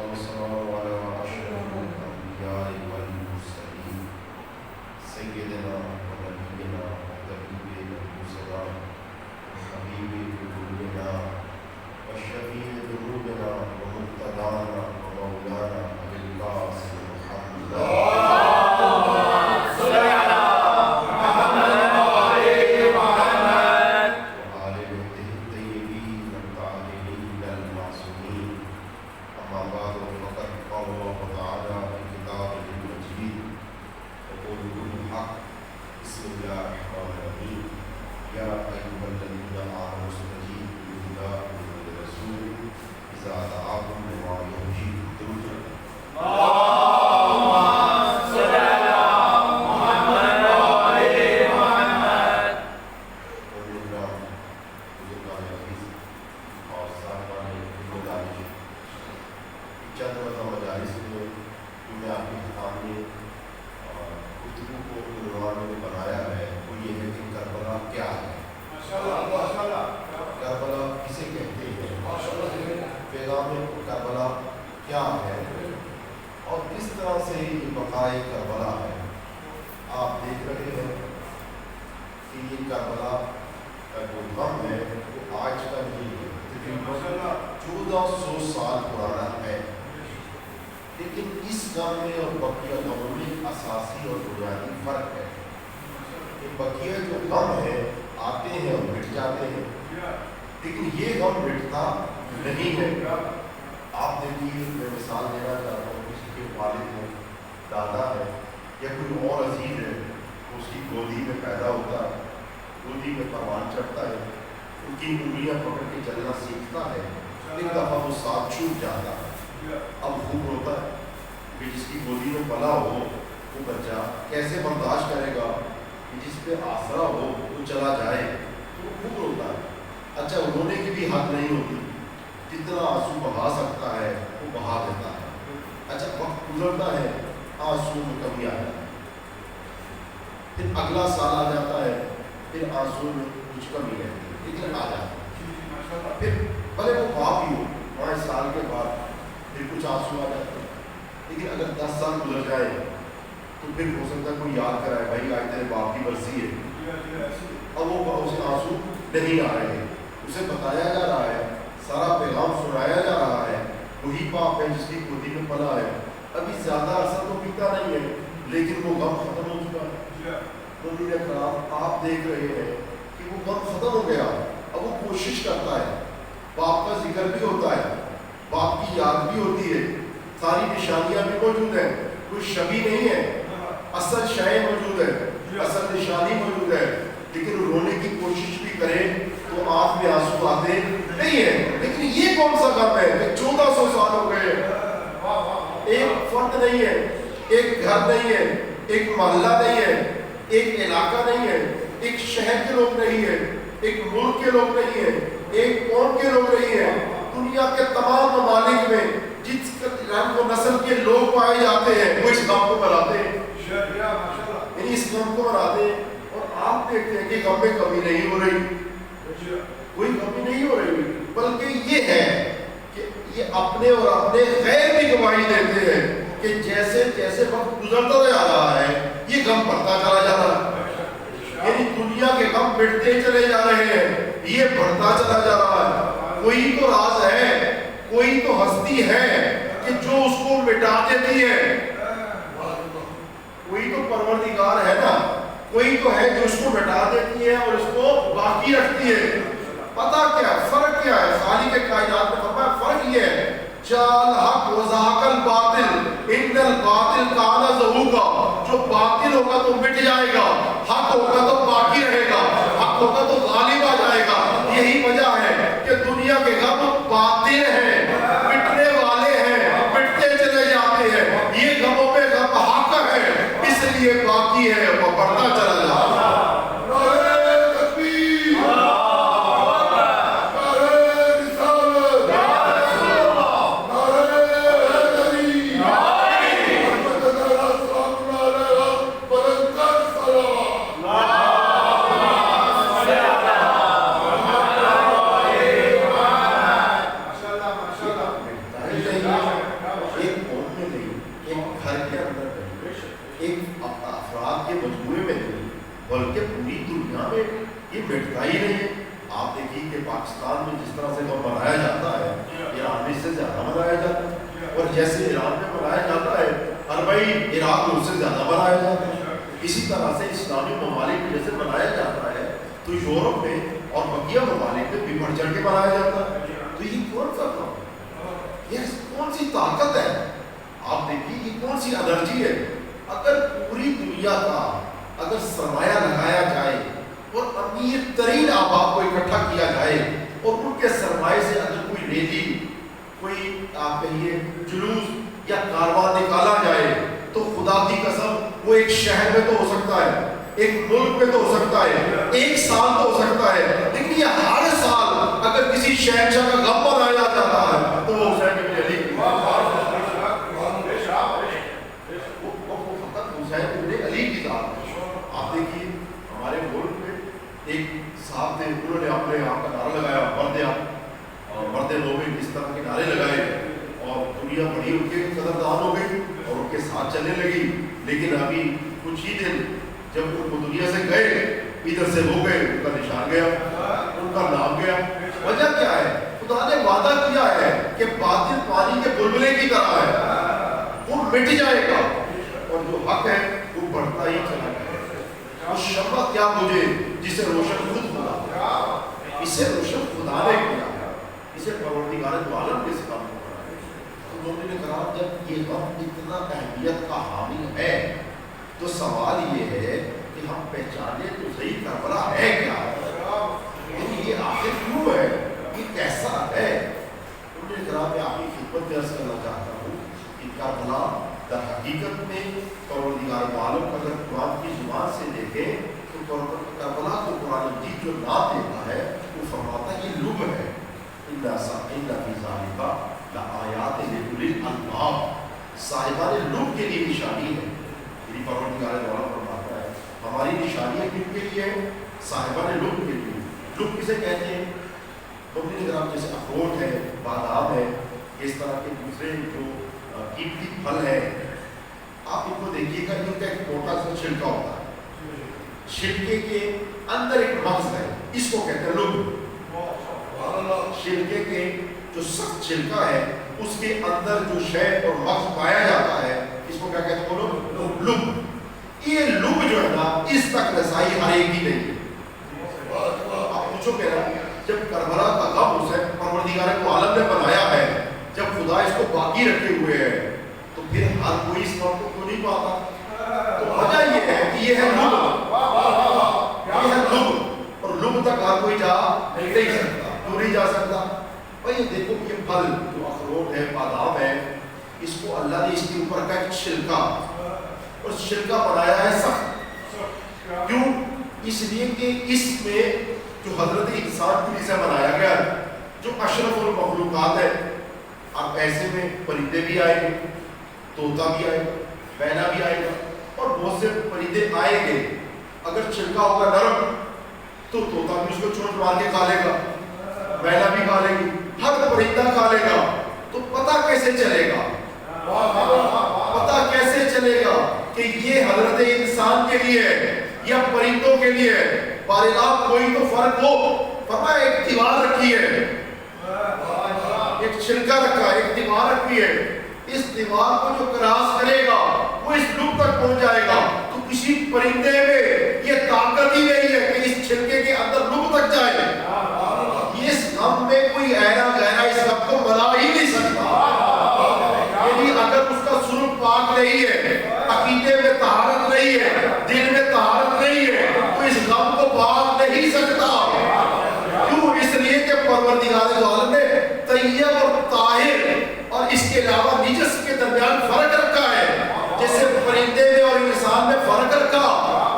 والسلام على أشرف الأنبياء والمرسلين سيدنا ونبينا وحبيب قلوبنا وحبيب قلوبنا وشفيع ذنوبنا ومقتدانا ومولانا أبي القاسم محمد ایک افراد کے مجموعے میں نہیں بلکہ پوری دنیا میں یہ مٹتا ہی نہیں ہے. آپ دیکھیے کہ پاکستان میں جس طرح سے وہ منایا جاتا ہے ایران میں اس سے زیادہ منایا جاتا ہے, اور جیسے ایران میں منایا جاتا ہے عربی عراق میں اس سے زیادہ منایا جاتا ہے. اسی طرح سے اسلامی ممالک میں جیسے منایا جاتا ہے تو یورپ میں اور بقیہ ممالک میں بھی بڑھ چڑھ کے منایا جاتا ہے. تو یہ کون سا کام, یہ کون سی طاقت ہے؟ آپ دیکھیے یہ کون سی انرجی ہے. اگر پوری دنیا کا اگر سرمایہ لگایا جائے اور امیر ترین آباد کو اکٹھا کیا جائے اور ان کے سرمایہ سے اگر کوئی ریلی, کوئی آپ کہیے جلوس یا کاروان نکالا جائے تو خدا کی قسم وہ ایک شہر میں تو ہو سکتا ہے, ایک ملک میں تو ہو سکتا ہے, ایک سال تو ہو سکتا ہے, لیکن یہ ہر سال اگر کسی شہنشاہ کا غم منایا جاتا ہے تو وہ حسین بن علی کی ذات. آپ دیکھیے ہمارے ملک میں ایک صاحب تھے, انہوں نے اپنے آپ کا نعرہ لگایا مرد مومن, اس طرح کے نعرے لگائے اور دنیا بڑی ان کے قدردان ہو گئی اور ان کے ساتھ چلنے لگی. لیکن ابھی کچھ ہی دن جب وہ دنیا سے گئے, ادھر سے ہو گئے, ان کا نشان گیا, ان کا نام گیا. وجہ کیا ہے؟ خدا نے وعدہ کیا ہے کہ باطل پانی کے بلبلے کی طرح ہے, وہ مٹ جائے گا اور جو حق ہے وہ بڑھتا ہی چلا جائے گا. وہ شمع کیا مجھے جسے روشن خود خدا, اسے روشن خدا نے کیا, اسے پروردگار عالم کے ساتھ بنا ہے. تو لوگوں نے کہا جب یہ غم اتنا اہمیت کا حامل ہے تو سوال یہ ہے کہ ہم پہچانے تو صحیح کربلا ہے کیا, یہ آخر کیوں ہے, یہ کیسا ہے. انہوں نے کہا میں آپ کی خدمت میں عرض کرنا چاہتا ہوں کہ کربلا در حقیقت میں پروردگار عالم اگر قرآن کی زبان سے دیکھیں تو کربلا کو قرآن مجید جو نام دیتا ہے وہ فرماتا ہے یہ لب ہے. لآیات لأولی الالباب, صاحبان لب کے لیے نشانی ہے. یعنی پروردگار عالم فرماتا ہے ہماری نشانیاں کن کے لیے ہیں؟ صاحبان لب کے لیے. لب کسے کہتے ہیں؟ جیسے اخروٹ ہے, بادام ہے, اس طرح کے دوسرے جو قیمتی پھل ہے, آپ ان کو دیکھیے گا ان کا ایک موٹا سا چھلکا ہوتا ہے, چھلکے کے اندر ایک مغز ہے, اس کو کہتے ہیں لب. چھلکے کے جو سخت چھلکا ہے اس کے اندر جو شے اور مغز پایا جاتا ہے اس کو کیا کہتے ہیں لب. یہ لب جو ہے نا اس تک رسائی ہر ایک کی نہیں ہے. آپ پوچھو کہ جب کربلا کا غم حسین پروردگار عالم نے بنایا ہے, جب خدا اس کو باقی رکھے ہوئے ہے تو پھر ہر کوئی اس وقت کو نہیں پاتا. تو وجہ یہ ہے کہ یہ ہے لب, یہ ہے لب, اور لب تک ہر کوئی جا نہیں سکتا, کیوں نہیں جا سکتا؟ بھائی دیکھو یہ پھل جو اخروٹ ہے, بادام ہے, اس کو اللہ نے اس کے اوپر کا ایک چھلکا, اور چھلکا بنایا ہے سخت. کیوں؟ اس لیے کہ اس میں جو حضرت انسان کو جسے بنایا گیا ہے جو اشرف المخلوقات ہے. اب ایسے میں پرندے بھی آئیں گے, طوطا بھی آئے گا, مینا بھی آئے گا, اور بہت سے پرندے آئیں گے. اگر چھلکا ہوگا نرم تو طوطا بھی اس کو چونچ مار کے کھا لے گا, مینا بھی کھا لے گی, ہر پرندہ کھا لے گا. تو پتہ کیسے چلے گا, پتہ کیسے چلے گا کہ یہ حضرت انسان کے لیے یا پرندوں کے لیے؟ بارگاہ کوئی تو فرق ہو. پتہ ایک دیوار رکھی ہے, ایک چھلکا رکھا ہے, ایک دیوار رکھی ہے, اس دیوار کو جو کراس کرے گا وہ اس لب تک پہنچ جائے گا. تو کسی پرندے میں یہ طاقت ہی نہیں ہے کہ اس چھلکے کے اندر لب تک جائے. اس غم میں کوئی ایرا گہرا اس غم کو بنا ہی نہیں سکتا. یعنی اگر اس کا سلوک پاک نہیں ہے, عقیدے میں طہارت نہیں ہے, دل میں طہارت نہیں ہے, تو اس غم کو پاک نہیں سکتا. کیوں؟ اس لیے کہ پروردگار عالم نے طیب اور طاہر اور اس کے علاوہ نجس کے درمیان فرق رکھا ہے. جیسے پرندے میں اور انسان میں فرق رکھا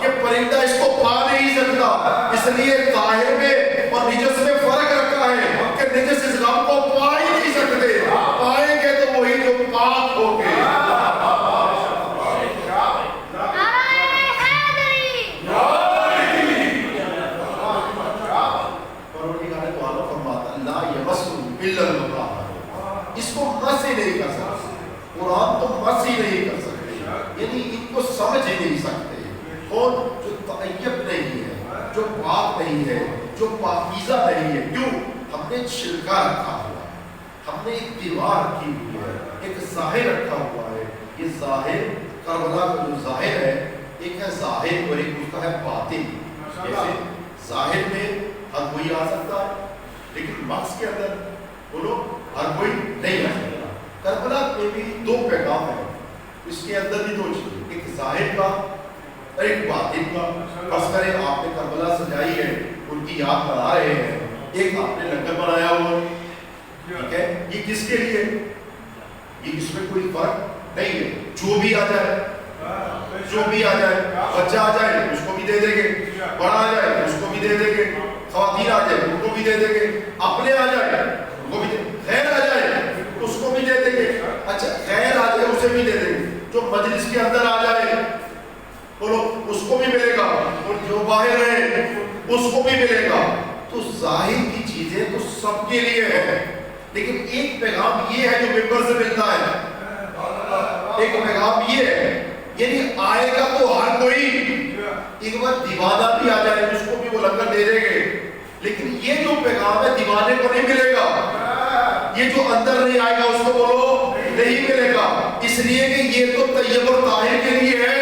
کہ پرندہ اس کو پا نہیں سکتا, اس لیے طاہر میں اور نجس میں فرق رکھا ہے کہ نجس اس غم کو پا ہی نہیں سکتے. پائیں گے تو وہی جو پاک ہو گے. اس کو مس ہی نہیں کر سکتے, قرآن تو مس ہی نہیں کر سکتے. یعنی ان کو سمجھ طیب نہیں ہے، جو پاک نہیں ہے، جو پاکیزہ نہیں ہے. کیوں؟ ہم نے چھلکا رکھا ہوا ہے، ہم نے ایک دیوار رکھی ہوئی ہے، ایک ظاہر رکھا ہوا ہے. یہ ظاہر کربلا کا جو ظاہر ہے، ایک ہے ظاہر اور ایک اس کا ہے باطن. جیسے ظاہر میں ہر کوئی آ سکتا ہے، لیکن مقصد کے اندر بولو ہر کوئی نہیں آ سکتا. کربلا میں بھی دو پیغام ہیں، اس کے اندر بھی دو چیزیں، ایک ظاہر کا اور ایک باطن کا. فرض کریں آپ نے کربلا سجائی ہے، ان کی یاد بنا رہے ہیں، ایک آپ نے لنگر بنایا ہوا ہے، ٹھیک ہے، یہ کس کے لیے؟ یہ اس میں کوئی فرق نہیں ہے، جو بھی آ جائے، جو بھی آ جائے، بچہ آ جائے اس کو بھی دے دیں گے، بڑا آ جائے اس کو بھی دے دیں گے، خواتین آ جائے ان کو بھی دے دیں گے، اپنے آ جائے ان کو بھی دے، غیر آ جائے اس کو بھی دے دیں گے. اچھا غیر آ جائے اسے بھی دے دیں گے، جو مجلس کے اندر آ جائے بولو اس کو بھی ملے گا، اور جو باہر ہے اس کو بھی ملے گا. تو ظاہر کی چیزیں تو سب کے لیے ہے، لیکن ایک پیغام یہ ہے جو ممبر سے ملتا ہے. ایک پیغام یہ ہے، یعنی آئے گا تو ہر کوئی، ایک بار دیوانہ بھی آ جائے اس کو بھی وہ لنگر دے دیں گے، لیکن یہ جو پیغام ہے دیوانے کو نہیں ملے گا. یہ جو اندر نہیں آئے گا اس کو بولو نہیں ملے گا. اس لیے کہ یہ تو طیب اور طاہر کے لیے ہے،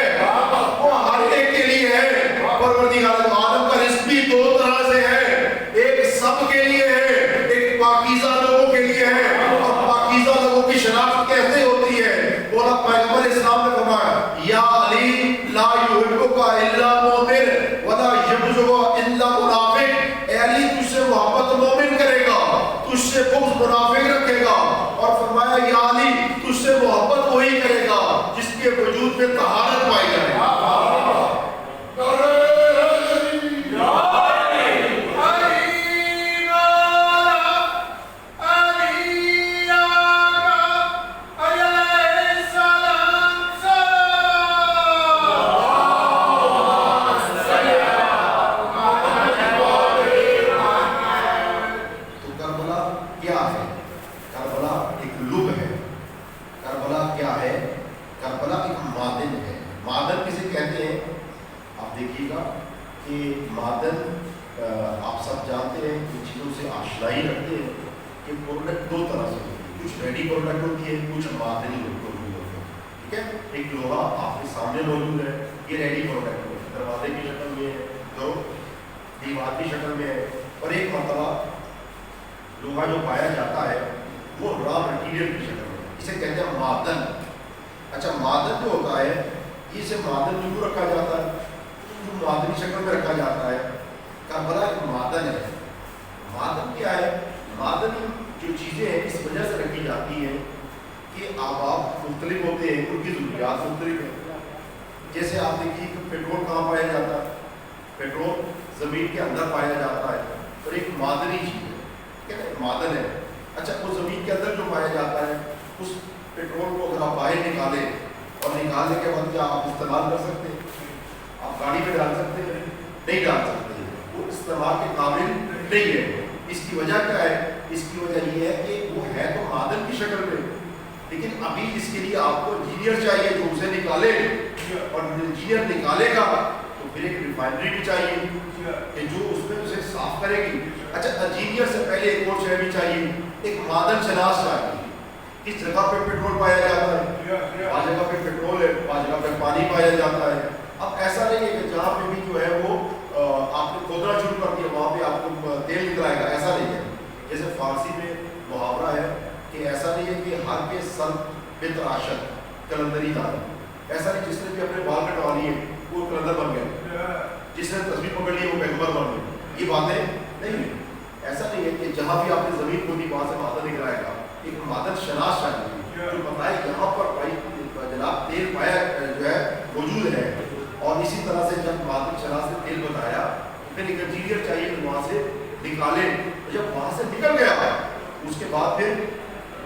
وہ ہر ایک کے لیے ہے. پروردگار آدم کا رزق بھی دو طرح سے ہے، ایک سب کے لیے ہے، ایک پاکیزہ لوگوں کے لیے ہے. اور پاکیزہ لوگوں کی شناخت کیسے ہوتی ہے؟ بولا پیغمبر اسلام نے فرمایا یا علی لا یحبک الا مومن ولا یبغضک الا منافق. اے علی تجھ سے محبت مومن کرے گا، تجھ سے بغض منافق رکھے گا. اور فرمایا یا علی تجھ سے محبت وہی کرے گا جس کے وجود میں طہارت پائی جائے. جیسے آپ دیکھیے کہ پیٹرول کہاں پایا جاتا ہے؟ پیٹرول زمین کے اندر پایا جاتا ہے اور ایک معدنی چیز ہے، ٹھیک ہے، معدن ہے. اچھا وہ زمین کے اندر جو پایا جاتا ہے اس پیٹرول کو اگر آپ باہر نکالیں اور نکالنے کے بعد کیا آپ استعمال کر سکتے ہیں؟ آپ گاڑی میں ڈال سکتے ہیں؟ نہیں ڈال سکتے، وہ استعمال کے قابل نہیں ہے. اس کی وجہ کیا ہے؟ اس کی وجہ یہ ہے کہ وہ ہے تو معدن کی شکل میں، لیکن ابھی اس کے لیے آپ کو انجینئر چاہیے جو اسے نکالے، اور انجینئر نکالے گا تو پھر ایک ریفائنری بھی چاہیے کہ جو اس میں اسے صاف کرے گی. اچھا انجینئر سے پہلے ایک اور شے بھی چاہیے، ایک معدن شناس چاہیے. کس جگہ پہ پیٹرول پایا جاتا ہے؟ بعض جگہ پہ پیٹرول ہے، بعض جگہ پہ پانی پایا جاتا ہے. اب ایسا نہیں ہے کہ جہاں پہ بھی جو ہے وہ آپ نے کھودنا شروع کر دیا وہاں پہ آپ کو تیل نکلائے گا، ایسا نہیں ہے. جیسے فارسی میں محاورہ ہے کہ ایسا نہیں ہے کہ ہر کے سر بے تراشت کلندری دار، ایسا نہیں جس نے بھی اپنے بال کٹوا لیے وہ کلندر بن گئے، جس نے تصویر پکڑ لی وہ پیغمبر بن گئے. یہ باتیں نہیں ہے. ایسا نہیں ہے کہ جہاں بھی آپ نے زمین کھودی وہاں سے معدن نکلائے گا. ایک معدن شناس چاہیے جو بتائے یہاں پر بھائی جناب تیل پایا جو ہے موجود ہے. اور اسی طرح سے جب معدن شناس نے تیل بتایا پھر ایک انجینئر چاہیے کہ وہاں سے نکالے. جب وہاں سے نکل گیا اس کے بعد پھر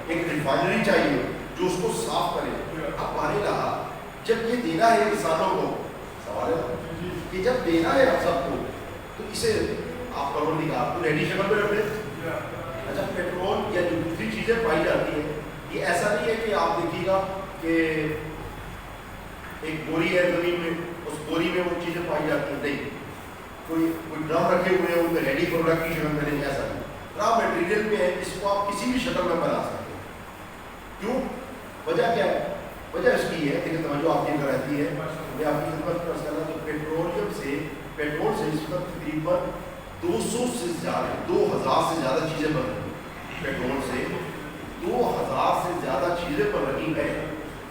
ایک ریفائنری چاہیے جو اس کو صاف کرے. اب پانی رہا جب یہ دینا ہے انسانوں کو، سوال ہے کہ جب دینا ہے آپ سب کو تو اسے آپ پروردگار کو ریڈی شکل میں رکھ دیں. اچھا پیٹرول یا جو دوسری چیزیں پائی جاتی ہیں یہ ایسا نہیں ہے کہ آپ دیکھیے گا کہ ایک بوری ہے زمین میں، اس بوری میں وہ چیزیں پائی جاتی ہیں، نہیں. کوئی ڈرم رکھے ہوئے ہیں ان میں ریڈی پروڈکٹ کی شکل میں نہیں، ایسا نہیں، را میٹیریل میں ہے، اس کو آپ کسی بھی شکل میں بنا سکتے ہیں۔ کیوں؟ وجہ کیا ہے؟ وجہ اس کی ہے، لیکن توجہ آپ کی اندر رہتی ہے، میں آپ کی خدمت کر سکتا تو پیٹرول سے اس وقت تقریباً 200 سے زیادہ 2000 سے زیادہ چیزیں بن رہی ہیں، پیٹرول سے 2000 سے زیادہ چیزیں بن رہی ہیں،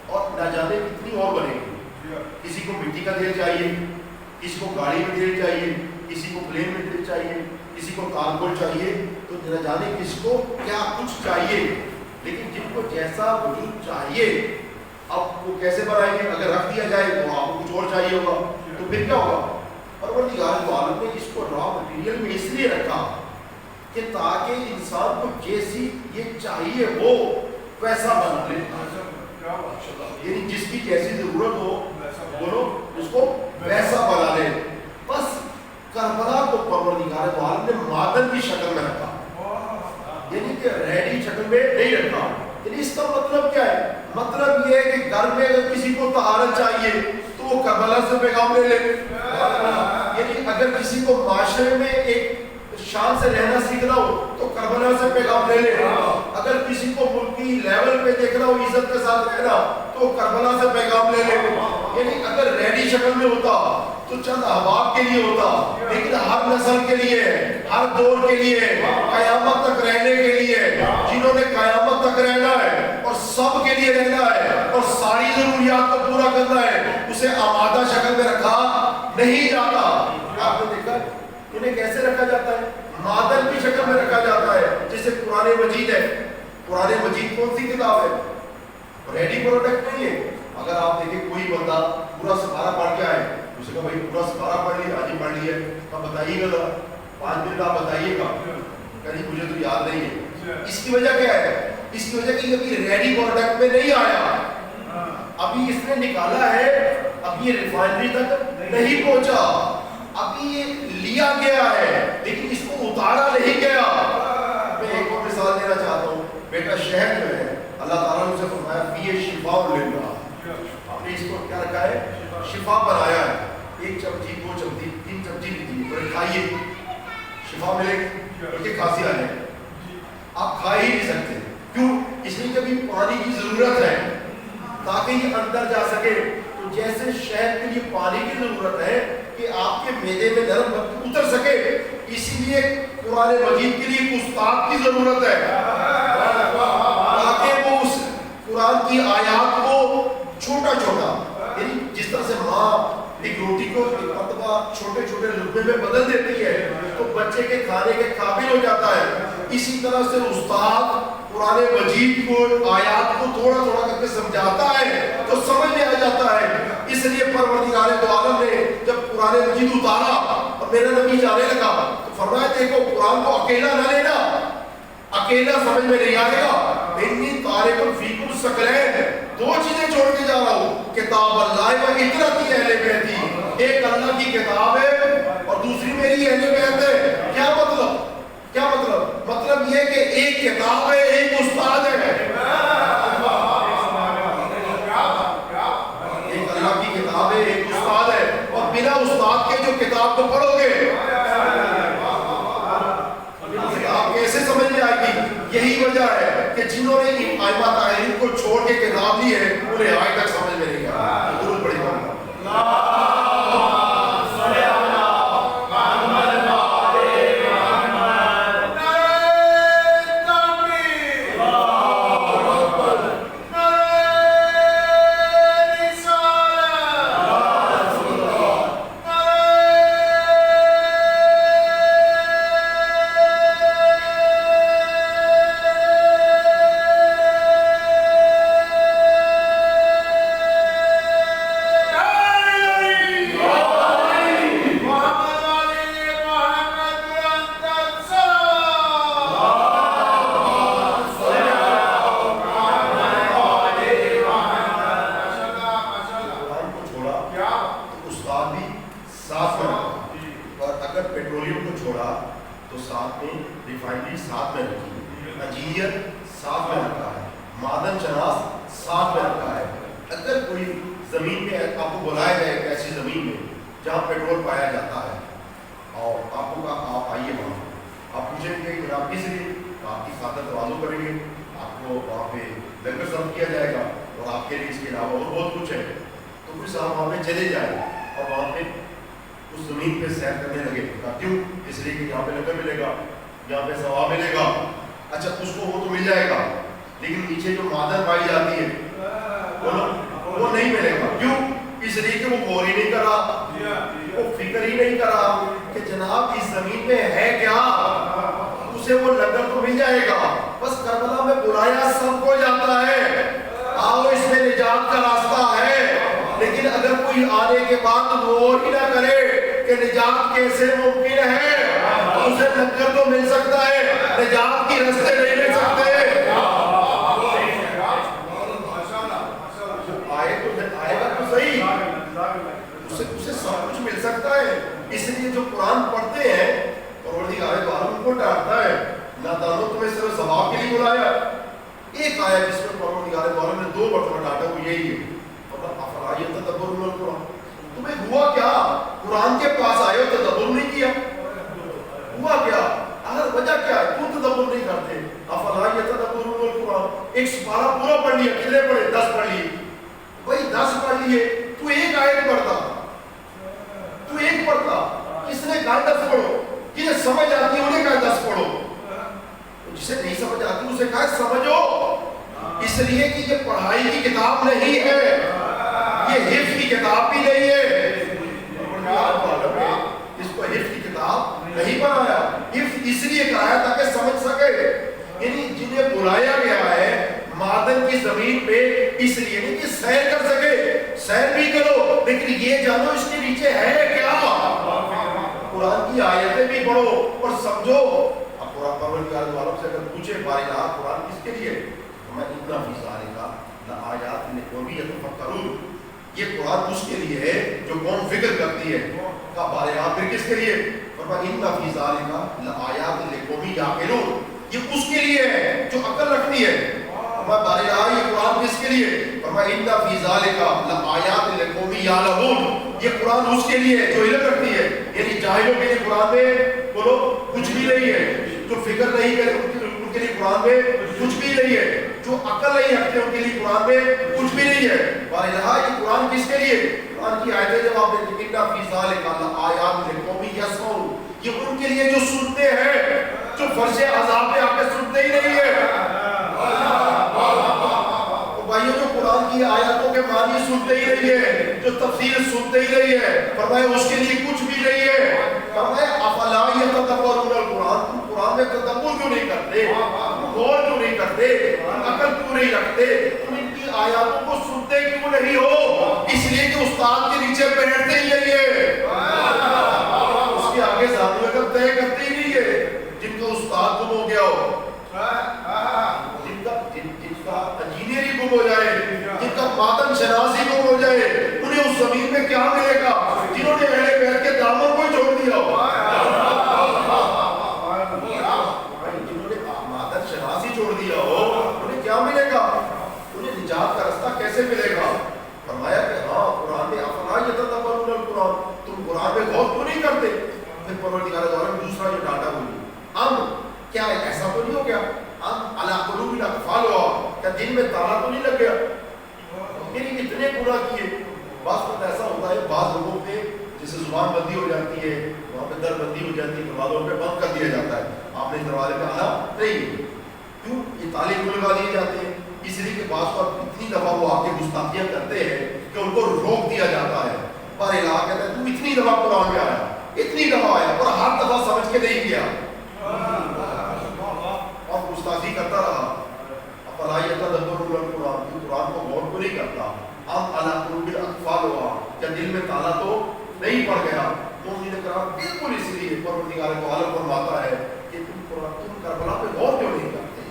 اور نہ جانے کتنی اور بنے گی۔ کسی کو مٹی کا تیل چاہیے، کسی کو گاڑی میں تیل چاہیے، کسی کو پلین میں تیل چاہیے، کسی کو کارگول چاہیے، تو نہ جانے کس کو کیا کچھ چاہیے، لیکن جن کو جیسا وجود چاہیے اب وہ کیسے بنائیں گے؟ اگر رکھ دیا جائے تو آپ کو کچھ اور چاہیے ہوگا، تو پھر کیا ہوگا؟ پروردگار عالم نے اس کو را مٹیریل میں اس لیے رکھا کہ تاکہ انسان کو جیسی یہ چاہیے ہو ویسا بنا لے، یعنی جس کی جیسی ضرورت ہو بولو اس کو ویسا بنا لے۔ بس کربلا کو پروردگار عالم نے معدن کی شکل میں رکھا، یعنی کہ ریڈی شکل میں نہیں رکھا۔ یعنی اس کا مطلب کیا ہے؟ مطلب یہ ہے کہ گھر میں اگر کسی کو طہارت چاہیے تو وہ کربلا سے پیغام لے لے، یعنی اگر کسی کو معاشرے میں ایک شان سے رہنا سیکھنا ہو تو کربلا سے پیغام لے لے، اگر کسی کو ملکی لیول پہ دیکھنا ہو عزت کے ساتھ رہنا تو کربلا سے پیغام لے لے۔ یعنی اگر ریڈی شکل میں ہوتا تو چند احباب کے لیے ہوتا، لیکن ہر نسل کے لیے، ہر دور کے لیے، قیامت تک رہنے کے لیے، جنہوں نے قیامت تک رہنا ہے اور سب کے لیے رہنا ہے اور ساری ضروریات کو پورا کرنا ہے، اسے آمادہ شکل میں رکھا نہیں جاتا۔ آپ نے دیکھا انہیں کیسے رکھا جاتا ہے؟ معدن کی شکل میں رکھا جاتا ہے، جیسے قرآن مجید ہے۔ قرآن مجید کون سی کتاب ہے؟ ریڈی پروڈکٹ نہیں ہے۔ اگر آپ دیکھیں کوئی بندہ پورا سپارہ پڑھ کے آئے، اسے کہا بھائی پورا سپارہ پڑھ لیا، آج ہی پڑھ لیا، تو بتائیے گا 5 منٹ آپ بتائیے گا، کہیں مجھے تو یاد نہیں ہے۔ اس کی وجہ کیا ہے؟ اس کی وجہ کہ ابھی ریڈی پروڈکٹ میں نہیں آیا، ابھی اس نے نکالا ہے، ابھی یہ ریفائنری تک نہیں پہنچا، ابھی یہ لیا گیا ہے لیکن اس کو اتارا نہیں گیا۔ میں ایک اور مثال دینا چاہتا ہوں، بیٹا شہد جو ہے اللہ تعالیٰ نے اسے فرمایا فیہ شفاء للناس، آپ نے اس کو کیا رکھا ہے؟ شفا بنایا ہے۔ 1 چمچی 2 چمچی 3 چمچی لیجیے، کھائیے، شفا ملے گی، کیونکہ کھانسی آ جائے، آپ کھا ہی نہیں سکتے۔ کیوں؟ اس لیے کہ پانی کی ضرورت ہے تاکہ یہ اندر جا سکے۔ تو جیسے شہد کے لیے پانی کی ضرورت ہے کہ آپ کے معدے میں نرم اتر سکے، اسی لیے قرآن مجید کے لیے ایک استاد کی ضرورت ہے تاکہ وہ اس قرآن کی آیات کو چھوٹا چھوٹا، یعنی جس طرح سے ماں ایک روٹی کو ایک مرتبہ چھوٹے چھوٹے لقمے میں بدل دیتی ہے تو بچے کے کھانے کے قابل ہو جاتا ہے، اسی طرح سے استاد قرآن مجید کو آیات کو تھوڑا تھوڑا کر کے سمجھاتا ہے تو سمجھ میں آ جاتا ہے۔ اس لیے پروردگار عالم نے جب قرآن مجید اتارا اور میرا نبی جانے لگا تو فرمایا دیکھو قرآن کو اکیلا نہ لینا، اکیلا سمجھ میں نہیں آئے گا، انی تارک فیکم الثقلین، 2 چیزیں چھوڑ کے جا رہا ہوں، کتاب اللہ و اطرتی اہل بیتی، ایک اللہ کی کتاب ہے اور دوسری میری اہل بیت ہے۔ کیا مطلب؟ کیا مطلب؟ مطلب یہ کہ ایک کتاب ہے، ایک استاد ہے، ایک اللہ کی کتاب ہے، ایک استاد ہے، اور بنا استاد کے جو کتاب کو پڑھو گے آپ کیسے سمجھ میں آئے گی؟ یہی وجہ ہے کہ جنہوں نے ائمہ طاہرین کو چھوڑ کے کتاب لی ہے انہیں آج تک سمجھ میں نہیں آیا۔ درود پڑھیے اور آپ کو کہا آپ آئیے وہاں. آپ پوچھیں گے کہ آپ کس لیے؟ آپ کی خاطر تواضع کریں گے, آپ کو وہاں پہ لنگر سرو کیا جائے گا, اور آپ کے لیے اس کے علاوہ اور بہت کچھ ہے. تو کوئی صاحب وہاں پہ چلے جائے اور وہاں پہ اس زمین پہ سیر کرنے لگے. کیوں؟ اس لیے کہ یہاں پہ لنگر ملے گا, یہاں پہ ثواب ملے گا. اچھا اس کو وہ تو مل جائے گا, لیکن پیچھے جو معدن پائی جاتی ہے وہ نہیں ملے گا. کیوں؟ اس لیے کہ وہ غور ہی نہیں کرا, وہ فکر ہی نہیں کرا کہ جناب اس زمین میں ہے کیا. اسے وہ لنگر تو مل جائے گا, بس کربلا میں بلایا سب کو جاتا ہے, آؤ اس میں نجات کا راستہ ہے. لیکن اگر کوئی آنے کے بعد غور ہی نہ کرے کہ نجات کیسے ممکن ہے, اسے لنگر تو مل سکتا ہے, نجات کی راستے نہیں مل سکتے. آئے گا تو صحیح, اسے سب کچھ مل سکتا ہے. اس لیے جو قرآن پڑھتے ہیں پروردگار عالم ان کو ڈانٹتا ہے, نادانو تمہیں صرف ثواب کے لیے بلایا. ایک آیا جس میں پروردگار عالم نے 2 مرتبہ ڈانٹا, وہ یہی ہے افلا یتدبرون القرآن. تمہیں ہوا کیا؟ قرآن کے پاس آئے ہو تدبر نہیں کیا, ہوا کیا؟ اگر وجہ کیا ہے کیوں تدبر نہیں کرتے؟ افلا یتدبرون القرآن. ایک سپارہ پورا پڑھ لیا, کتنے پڑھے؟ 10 پڑھ لیے. بھائی 10 پڑھ لیے, تو ایک آیت پڑھتا, تو ایک پڑھتا. کس نے کہا 10 پڑھو؟ جنہیں سمجھ آتی ہے انہیں کہا 10 پڑھو, جسے نہیں سمجھ آتی اسے کہا سمجھو. اس لیے کہ یہ پڑھائی کی کتاب نہیں ہے, یہ حفظ کی کتاب بھی نہیں ہے. اس کو حفظ کی کتاب نہیں بنایا, حفظ اس لیے کرایا تاکہ سمجھ سکے. یعنی جنہیں بلایا گیا ہے معدن کی زمین پہ اس لیے نہیں کہ سیر کر سکے, سیر بھی کرو لیکن یہ جانو اس کے نیچے ہے کیا. قرآن کی آیتیں بھی پڑھو اور سمجھو. اب قرآن پروردگار والوں سے اگر پوچھے بارہا قرآن کس کے لیے, میں اتنا فی ذالک لآیات لقوم یتفکرون. یہ قرآن اس کے لیے ہے جو قوم فکر کرتی ہے. کہا بارہا پھر کس کے لیے؟ فرمایا ان فی ذالک لآیات لقوم یعقلون. یہ اس کے لیے ہے جو عقل رکھتی ہے. فرمایا بارہا یہ قرآن کس کے لیے؟ فرمایا ان فی ذالک لآیات لقوم یعلمون. یہ قرآن اس کے لیے ہے جو علم رکھتی ہے. یعنی جاہلوں کے لیے قرآن میں بولو کچھ بھی نہیں ہے, جو فکر نہیں کرے ان کے لیے قرآن میں کچھ بھی نہیں ہے, جو عقل نہیں رکھتے ان کے لیے قرآن میں کچھ بھی نہیں ہے. بارہا یہ قرآن کس کے لیے؟ قرآن کی آیتیں جب آپ دیکھیں ان فی ذالک لآیات لقوم یسمعون, یہ ان کے لیے جو سنتے ہیں, جو فرش عذاب پہ آ کے سنتے ہی نہیں ہے. بھائیو جو قرآن کی آیاتوں کے معنی سنتے ہی نہیں ہے, جو تفسیر سنتے ہی نہیں ہے, فرمایا اس کے لیے کچھ بھی نہیں ہے. فرمایا افلا یتدبرون القرآن. تم قرآن میں تدبر کیوں نہیں کرتے, غور کیوں نہیں کرتے, عقل کیوں نہیں رکھتے, تم ان کی آیاتوں کو سنتے کیوں نہیں ہو؟ اس لیے کہ استاد کے نیچے بیٹھتے ہی نہیں ہے, اس کے آگے سامنے اگر طے کرتے ہی نہیں ہے. جن کا استاد گم ہو گیا ہو, جن کا انجینئرنگ گم ہو جائے, جن کا معدن شناسی گم ہو جائے, انہیں اس زمین میں کیا ملے گا؟ جنہوں نے اہل بیت کے دامن کو چھوڑ دیا ہو, جنہوں نے معدن شناسی چھوڑ دیا ہو, انہیں کیا ملے گا؟ انہیں نجات کا راستہ کیسے ملے گا؟ فرمایا کہ ہاں قرآن میں افلا یتدبرون القرآن, تم قرآن میں غور کیوں نہیں کرتے؟ پھر پروردگار عالم دوسرا جو ڈاٹا ہوئی, کیا ایسا تو نہیں ہو گیا علی قلوب اقفالھا, کیا دل میں تالا تو نہیں لگ گیا؟ یعنی اتنے گناہ کیے. بعض وقت ایسا ہوتا ہے بعض لوگوں پہ جیسے زبان بندی ہو جاتی ہے, وہاں پہ در بندی ہو جاتی ہے, دروازوں پہ بند کر دیا جاتا ہے, آپ نے دروازے پہ آنا نہیں. کیوں؟ یہ تالے کیوں لگا دیے جاتے ہیں؟ اس لیے کہ بعض وقت اتنی دفعہ وہ آ کے گستاخیاں کرتے ہیں کہ ان کو روک دیا جاتا ہے. پر الہ کہتا ہے تو اتنی دفعہ قرآن میں آیا, اتنی دفعہ آیا, اور ہر دفعہ سمجھ کے نہیں کیا اور گستاخی کرتا رہا. افلا یتدبرون القرآن, تو قرآن کو غور کو نہیں کرتا. ام علی قلوب اقفالھا, کیا دل میں تالا تو نہیں پڑ گیا؟ مومنین کرام بالکل اس لیے پروردگار عالم فرماتا ہے کہ تم کربلا پہ غور کیوں نہیں کرتے,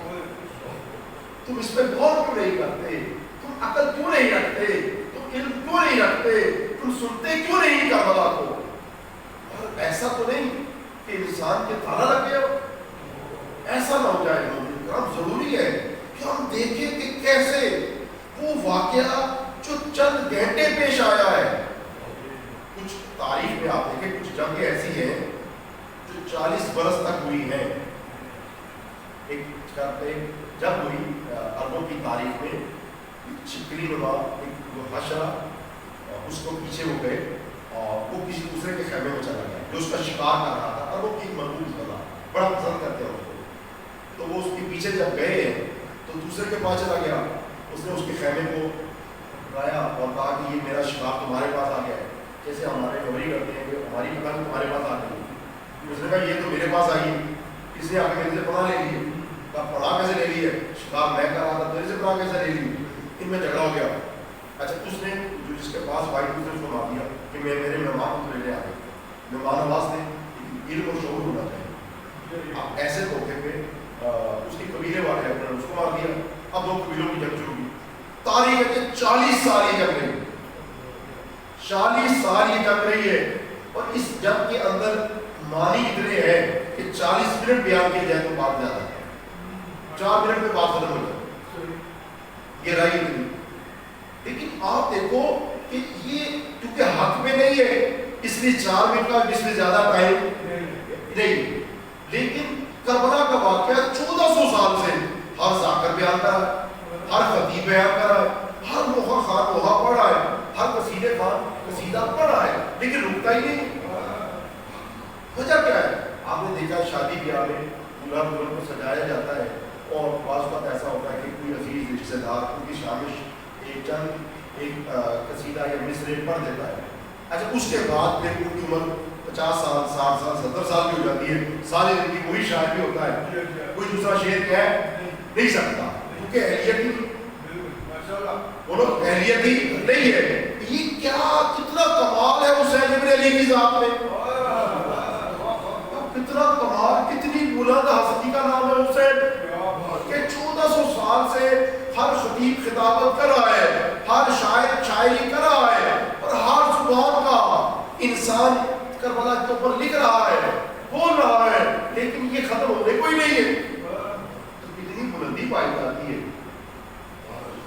تم اس پہ غور کیوں نہیں کرتے, تم عقل کیوں نہیں رکھتے, تم علم کیوں نہیں رکھتے, تم سنتے کیوں نہیں کربلا کو؟ ایسا تو نہیں کہ انسان کے تالا لگ گیا, ایسا نہ ہو جائے. مومنین کرام ضروری ہے کہ ہم دیکھیں کہ کیسے وہ واقعہ جو چند گھنٹے پیش آیا ہے. کچھ تاریخ میں آپ دیکھیں کچھ جنگیں ایسی ہیں 40 برس تک ہوئی ہے. جب ہوئی عربوں کی تاریخ میں چھپکلی نما ایک حشرہ اس کو پیچھے ہو گئے اور وہ کسی دوسرے کے خیمے میں چلا گیا جو اس کا شکار کر رہا تھا. عربوں کی ایک مرغوب بنا بڑا پسند کرتے ہیں اس کو, تو وہ اس کے پیچھے جب گئے تو دوسرے کے پاس چلا گیا. اس نے اس کے خیمے کو اٹھایا اور کہا کہ یہ میرا شکار تمہارے پاس آ گیا ہے. جیسے ہمارے گوری کرتے ہیں کہ ہماری پتنگ تمہارے پاس آ گئی. اس نے کہا یہ تو میرے پاس آئی, اس نے آ کے میرے سے پناہ لے لی. پناہ کیسے لے لی ہے؟ شکار میں کر رہا تھا, میرے سے پناہ کیسے لے لی؟ ان میں جھگڑا ہو گیا. اچھا اس نے جو جس کے پاس بھائی اس نے اس کو مار دیا کہ میں میرے مہمان کو لینے آ گئے. مہمان نواز نے علم اور شعور ہونا چاہیے. اب ایسے موقع پہ اس کے قبیلے والے ہیں انہوں نے اس کو مار دیا. اب دو قبیلوں کی جنگ شروع ہوئی. تاریخ ہے کہ 40 سال یہ جنگ رہی, 40 سال یہ جنگ رہی ہے. اور اس جنگ کے اندر معنی اتنے ہیں کہ 40 منٹ بیان کیے جائے تو بات زیادہ ہے, 4 منٹ میں بات ختم ہو جائے. گہرائی اتنی. لیکن آپ دیکھو کہ یہ کیونکہ حق میں نہیں ہے اس لیے 4 منٹ کا اس میں زیادہ ٹائم نہیں. لیکن کربلا کا واقعہ 1400 سال سے ہر ذاکر بیان کرا, ہر خطیب بیان کرا, ہر موقع خان موقع پڑھ رہا ہے, ہر قصیدے خان قصیدہ پڑھ رہا ہے, لیکن رکتا ہی نہیں. وجہ کیا ہے؟ آپ نے دیکھا شادی بیاہ میں دولہا دلہن کو سجایا جاتا ہے اور بعض وقت ایسا ہوتا ہے کہ کوئی عزیز رشتے دار ان کی شامش ایک قصیدہ یا مصرے پڑھ دیتا ہے. اچھا اس کے بعد پھر ان کی عمر 50 سال 60 سال 70 سال کی ہو جاتی ہے. ساری زندگی وہی شاعر بھی ہوتا ہے, کوئی دوسرا شعر کہہ نہیں سکتا کیونکہ اہلیت ہی اہلیت ہی نہیں ہے. یہ کیا کتنا کمال ہے حسین ابن علی کی ذات میں, کتنا کمال, کتنی بلند ہستی کا نام ہے حسین کہ 1400 سال سے ہر خطیب خطابت کر رہا ہے, ہر شاعر شاعری کر رہا ہے, اور ہر زبان کا انسان کربلا کے اوپر لکھ رہا ہے, بول رہا ہے, لیکن یہ ختم ہونے کوئی نہیں ہے. تو کتنی بلندی پائی جاتی ہے.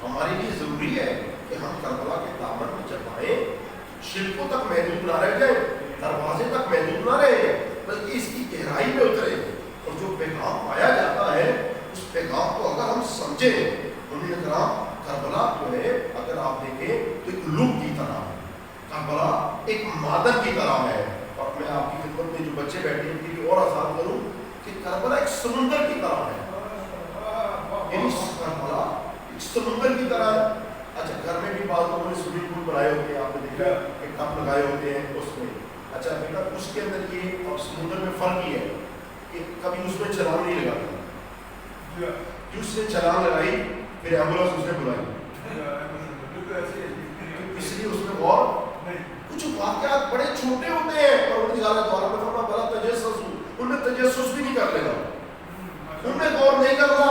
ہمارے لیے ضروری ہے کہ ہم کربلا کے دامن میں چڑھائیں, شرکوں تک محدود نہ رہ جائے, دروازے تک محدود نہ رہے, بلکہ اس کی گہرائی میں اترے. اور جو پیغام پایا جاتا ہے اس پیغام کو اگر ہم سمجھیں, انہیں کرام کربلا جو ہے اگر آپ دیکھیں تو ایک لوگ کی طرح ہے, کربلا ایک معدن کی طرح ہے. اور میں آپ کی خدمت میں جو بچے بیٹھے ہیں ان کے لیے اور آسان کروں کہ کربلا ایک سمندر کی طرح ہے. یعنی کربلا ایک سمندر کی طرح ہے. اچھا گھر میں بھی بعض لوگوں نے سوئمنگ پول بنائے ہوتے ہیں, آپ نے دیکھا کہ کپ لگائے ہوتے ہیں اس میں. اچھا بیٹا اس کے اندر یہ اور سمندر میں فرق یہ ہے کہ کبھی اس میں چھلانگ نہیں لگاتا. اس نے چھلانگ لگائی پھر ایمبولینس اس نے بلائی, اس لیے اس میں غور. کچھ واقعات بڑے چھوٹے ہوتے ہیں پروردگار تعالیٰ نے فرمایا بلا تجسس, ان میں تجسس بھی نہیں کر لینا, ان میں غور نہیں کرنا,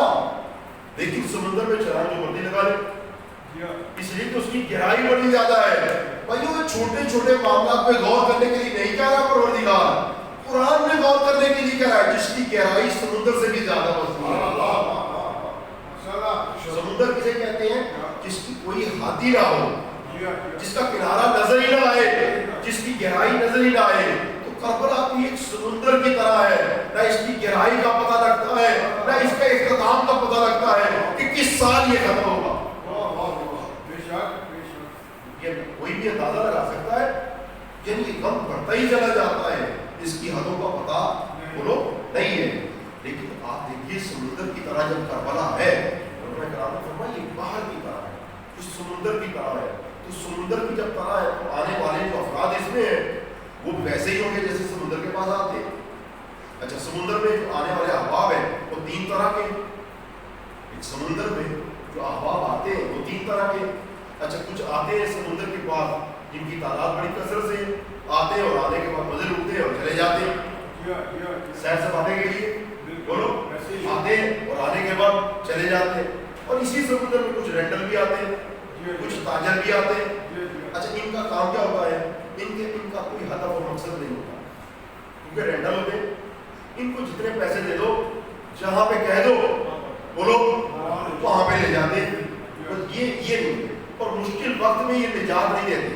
لیکن سمندر میں چھلانگ جو مرضی لگا لے, اس لیے کہ اس کی گہرائی بڑی زیادہ ہے. بھائیو یہ چھوٹے چھوٹے معاملات پہ غور کرنے کے لیے نہیں کہہ رہا پروردگار, قرآن میں غور کرنے کے لیے کہہ رہا ہے جس کی گہرائی سمندر سے بھی زیادہ وسیع ہے. سمندر کسے کہتے ہیں؟ جس کی کوئی حد ہی نہ ہو, جس کا کنارہ نظر ہی نہ آئے, جس کی گہرائی نظر ہی نہ آئے. تو کربلا بھی ایک سمندر کی طرح ہے, نہ اس کی گہرائی کا پتہ لگتا ہے, نہ اس کا اختتام کا پتہ لگتا ہے کہ کس سال یہ ختم ہوگا. یہ کوئی بھی اندازہ لگا سکتا ہے, یعنی یہ غم بڑھتا ہی چلا جاتا ہے, اس کی حدوں کا پتہ بولو نہیں ہے. لیکن آپ دیکھیے سمندر کی طرح جب کربلا ہے, یہ باہر کی طرح ہے, اس سمندر کی طرح ہے. تو سمندر کی جب طرح ہے تو آنے والے جو افراد اس میں ہیں وہ ویسے ہی ہوں گے جیسے سمندر کے پاس آتے ہیں. اچھا سمندر میں جو آنے والے احباب ہیں وہ 3 طرح کے, ایک سمندر میں جو احباب آتے ہیں وہ 3 طرح کے. اچھا کچھ آتے ہیں سمندر کے پاس جن کی تعداد بڑی کثرت سے آتے ہیں اور آنے کے بعد مزے لوٹتے ہیں اور چلے جاتے ہیں سیر سپاٹے کے لیے, بولو آتے ہیں اور آنے کے بعد چلے جاتے ہیں. اور اسی سمندر میں کچھ رینٹل بھی آتے ہیں, کچھ تاجر بھی آتے ہیں. اچھا ان کا کام کیا ہوتا ہے؟ ان کا کوئی ہدف اور مقصد نہیں ہوتا, کیونکہ رینٹل ہوتے ہیں. ان کو جتنے پیسے دے دو, جہاں پہ کہہ دو بولو وہاں پہ لے جاتے ہیں. یہ نہیں, اور مشکل وقت میں یہ نجات نہیں دیتے.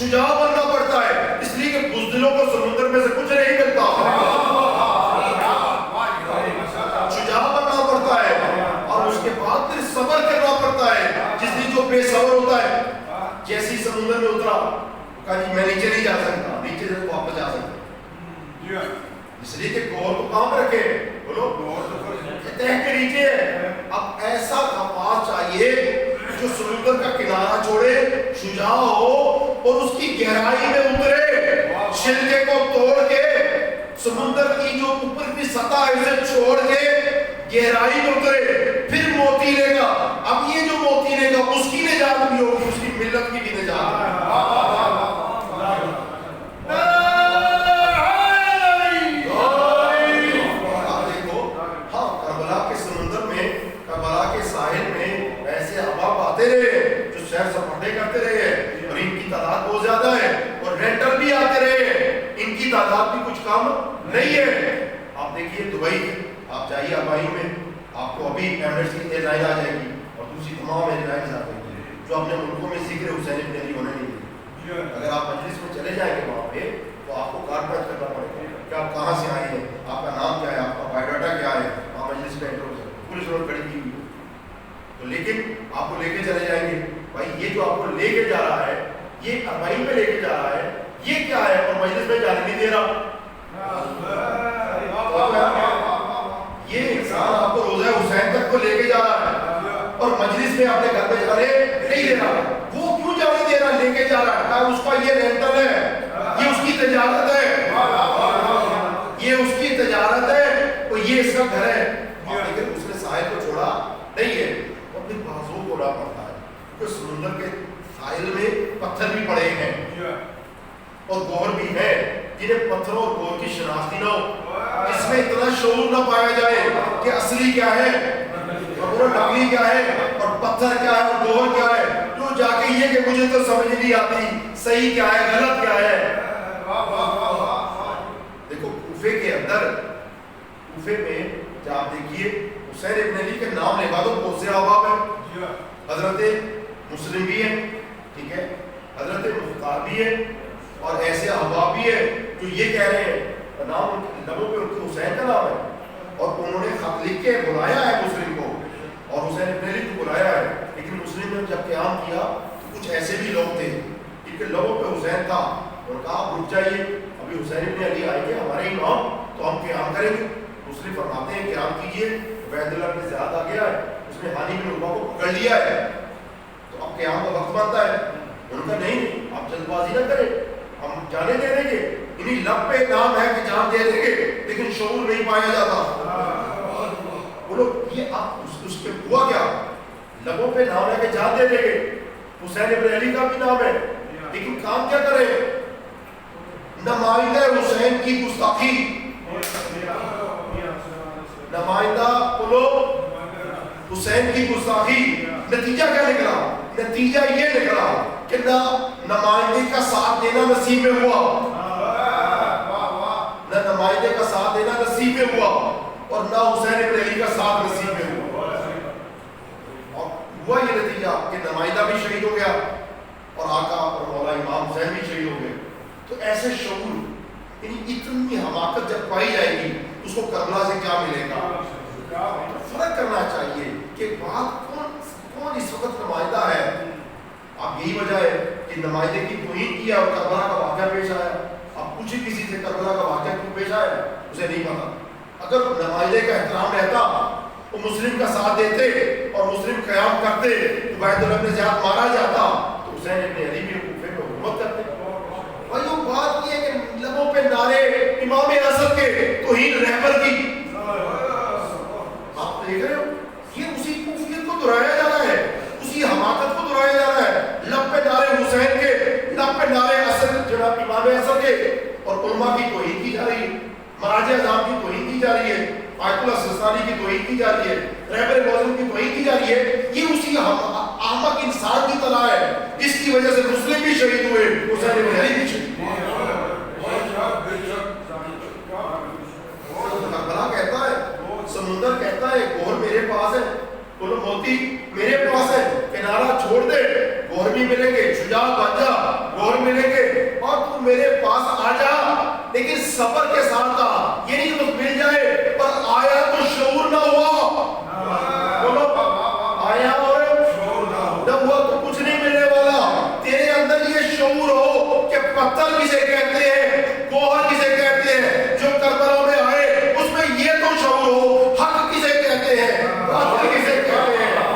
شجاع بننا پڑتا ہے، اس لیے کہ بزدلوں کو سمندر میں سے کچھ نہیں ملتا، شجاع بننا پڑتا ہے، اور اس کے بعد پھر صبر کرنا پڑتا ہے، جس لیے جو بے صبر ہوتا ہے جیسی سمندر میں اترا کہا جی میں نیچے نہیں جا سکتا، نیچے سے واپس جا سکتا، اس لیے کہ گور کو کام رکھے، بولو تہ کے نیچے ہے۔ اب ایسا کپاس چاہیے جو سمندر کا کنارہ چھوڑے، شجاع ہو اور اس کی گہرائی میں اترے، چھلکے کو توڑ کے سمندر کی جو اوپر کی سطح ہے اسے چھوڑ کے گہرائی میں اترے، پھر موتی لے گا۔ اب یہ جو موتی لے گا اس کی نجات بھی ہوگی، اس کی ملت کی بھی نجات سپورٹیں کرتے رہے ہیں، اور ان کی تعداد بہت زیادہ ہے، اور رینٹل بھی آتے رہے ہیں، ان کی تعداد بھی کچھ کم نہیں ہے۔ آپ دیکھیے دبئی، آپ جائیے ابائی میں، آپ کو ابھی ایمریٹس کی ایئر لائن آ جائے گی، اور دوسری تمام ایئر لائنز آ جائیں گی جو اپنے ملکوں میں ذکر حسین ابن علی ہونے نہیں دیتی۔ اگر آپ مجلس میں چلے جائیں گے وہاں پہ تو آپ کو کارڈ پیچ کرنا پڑے گا کہ آپ کہاں سے آئے ہیں، آپ کا نام کیا ہے، آپ کا بایو ڈاٹا کیا ہے، آپ مجلس میں انٹر ہو سکتے، پولیس روڈ کھڑی کی ہوئی تو، لیکن آپ کو لے کے چلے جائیں گے بھائی یہ جو آپ کو لے کے جا رہا ہے، یہ اربعین میں لے کے جا رہا ہے، یہ کیا ہے، اور مجلس میں جانے نہیں دے رہا، یہ انسان آپ کو روزہ حسین تک کو لے کے جا رہا ہے اور مجلس میں اپنے گھر پہ جانے نہیں دے رہا، وہ کیوں جانے دے رہا، لے کے جا رہا ہے، اس کا یہ رینٹل ہے، یہ اس کی تجارت ہے، یہ اس کی تجارت ہے، اور یہ اس کا گھر ہے، لیکن اس نے ساحل کو چھوڑا نہیں ہے، اور پھر بازو کو رہا پڑتا ہے، کیونکہ سمندر کے ساحل میں پتھر بھی پڑے ہیں اور گوہر بھی ہے، جنہیں پتھروں اور گوہر کی شناختی نہ ہو، جس میں اتنا شعور نہ پایا جائے کہ اصلی کیا ہے اور نقلی کیا ہے اور پتھر کیا ہے اور گوہر کیا ہے، تو جا کے یہ کہ مجھے تو سمجھ نہیں آتی صحیح کیا ہے غلط کیا ہے۔ دیکھو کوفے کے اندر، کوفے میں جب آپ دیکھیے حسین ابن علی کے نام لگا دو بہت سے احباب ہیں، حضرت مسلم بھی ہے، ٹھیک ہے، حضرت مختار بھی ہے، اور ایسے احباب بھی ہے جو یہ کہہ رہے ہیں نام لبوں پہ ان کے حسین کا نام ہے، اور انہوں نے خط لکھ کے بلایا ہے مسلم کو، اور حسین ابن علی کو بلایا ہے، لیکن مسلم نے جب قیام کیا تو کچھ ایسے بھی لوگ تھے جن کے لبوں پہ حسین تھا، اور کہا آپ رک جائیے، ابھی حسین ابن علی آئیں گے ہمارے امام تو ہم قیام کریں گے۔ مسلم فرماتے ہیں قیام کیجئے، عبید اللہ بن زیاد آ گیا ہے، اس نے ہانی بن عقبہ کو پکڑ لیا ہے، تو اب قیام کا وقت بنتا ہے، ان کا نہیں، آپ جلد بازی نہ کریں، ہم جانے دے دیں گے، انہیں لب پہ نام ہے کہ جان دے دیں گے، لیکن شعور نہیں پایا جاتا۔ بولو یہ آپ اس کے ہوا کیا، لبوں پہ نام ہے کہ جان دے دیں گے، حسین ابن علی کا بھی نام ہے، لیکن کام کیا کرے، نمائندہ حسین کی گستاخی، نمائندہ بولو حسین کی گستاخی، نتیجہ کیا نکلا، نتیجہ یہ نکلا کہ نہ نمائندے کا ساتھ دینا نصیب میں ہوا، نہ نمائندے کا ساتھ دینا نصیب میں ہوا، اور نہ حسین ابن علی کا ساتھ نصیب میں ہوا، اور ہوا یہ نتیجہ کہ نمائندہ بھی شہید ہو گیا اور آقا اور مولا امام حسین بھی شہید ہو گئے۔ تو ایسے شعور، یعنی اتنی حماقت جب پائی جائے گی اس کو کربلا سے کیا ملے گا، فرق کرنا چاہیے کہ بات کون اس وقت نمائندہ ہے۔ اب یہی وجہ ہے کہ نمائندے کی توہین کیا اور کربلا کا واقعہ پیش آیا، اب پوچھے کسی سے کربلا کا واقعہ کیوں پیش آیا، اسے نہیں پتا۔ اگر نمائندے کا احترام رہتا، وہ مسلم کا ساتھ دیتے اور مسلم قیام کرتے، عبید اللہ بن زیاد مارا جاتا تو حسین ابن علی بھی کوفے میں حکومت کرتے۔ اور یہ بات یہ ہے کہ لبوں پہ نعرے امام اعظم کے توہین رہبر کی، آپ دیکھ رہے ہو یہ اسی کوفیت کو دہرایا جا رہا ہے، اسی حماقت کو دہرایا جا رہا ہے، لب پہ نعرے حسین کے، لب پہ نعرے اسد جناب امام اعظم کے، اور علماء کی توہین کی جا رہی ہے، مراجع اعظام کی توہین کی جا رہی ہے، آیت اللہ سستانی کی توہین کی جا رہی ہے، رہبر معظم کی توہین کی جا رہی ہے۔ یہ اسی احمق انسان کی طرح ہے جس کی وجہ سے مسلم بھی شہید ہوئے، حسین ابن علی بھی شہید ہوئے۔ کربلا کہتا ہے، سمندر کہتا ہے گوہر میرے پاس ہے، بولو موتی میرے پاس ہے، کنارہ چھوڑ دے گوہر بھی ملیں گے، شجاع بن جا گوہر ملیں گے، پتھر کسے کہتے ہیں، گوہر کسے کہتے ہیں، جو کربلا میں آئے اس میں یہ تو شعور ہو حق کسے کہتے ہیں، باطل کسے کہتے ہیں.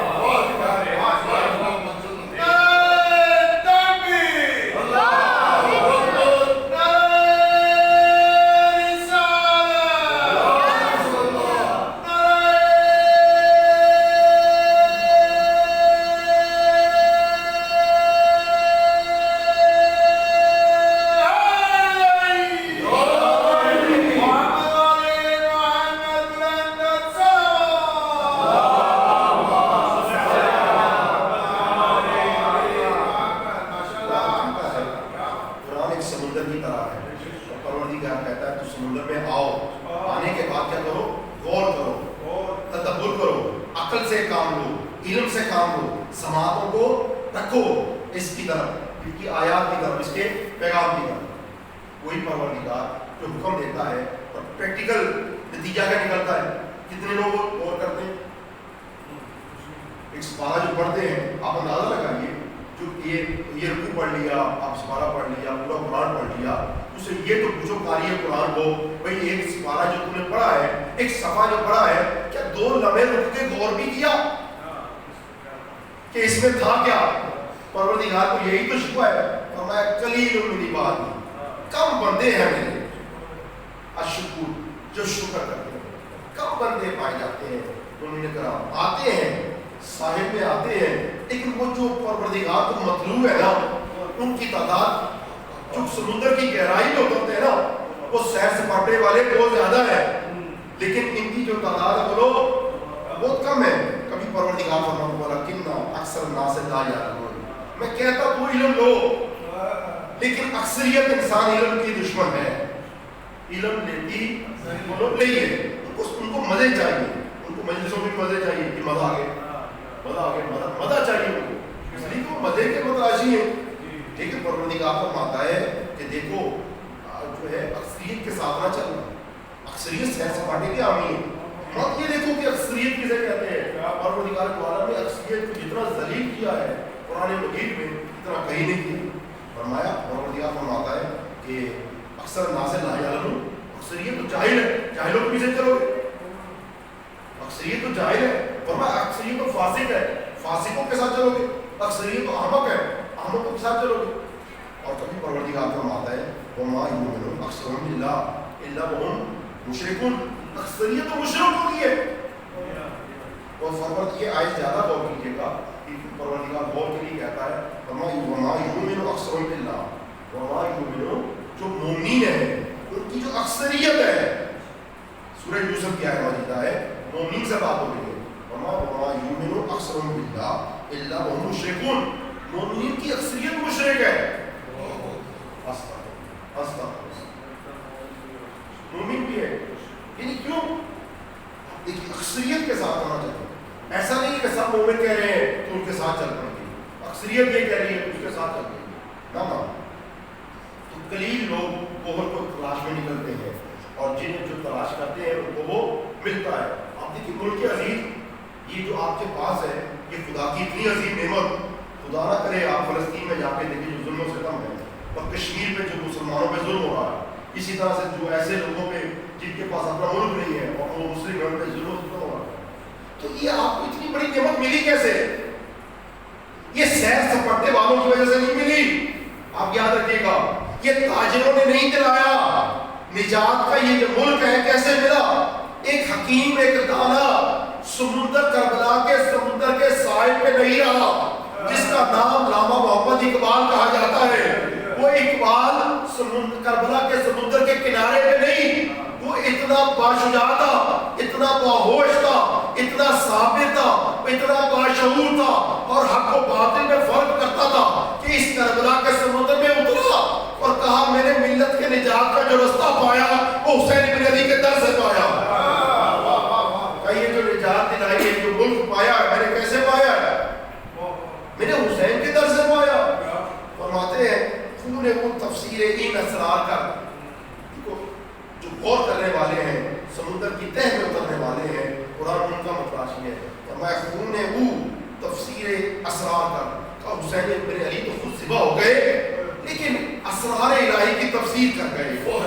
اسرار الہی کی تفسیر کر گئے. وہ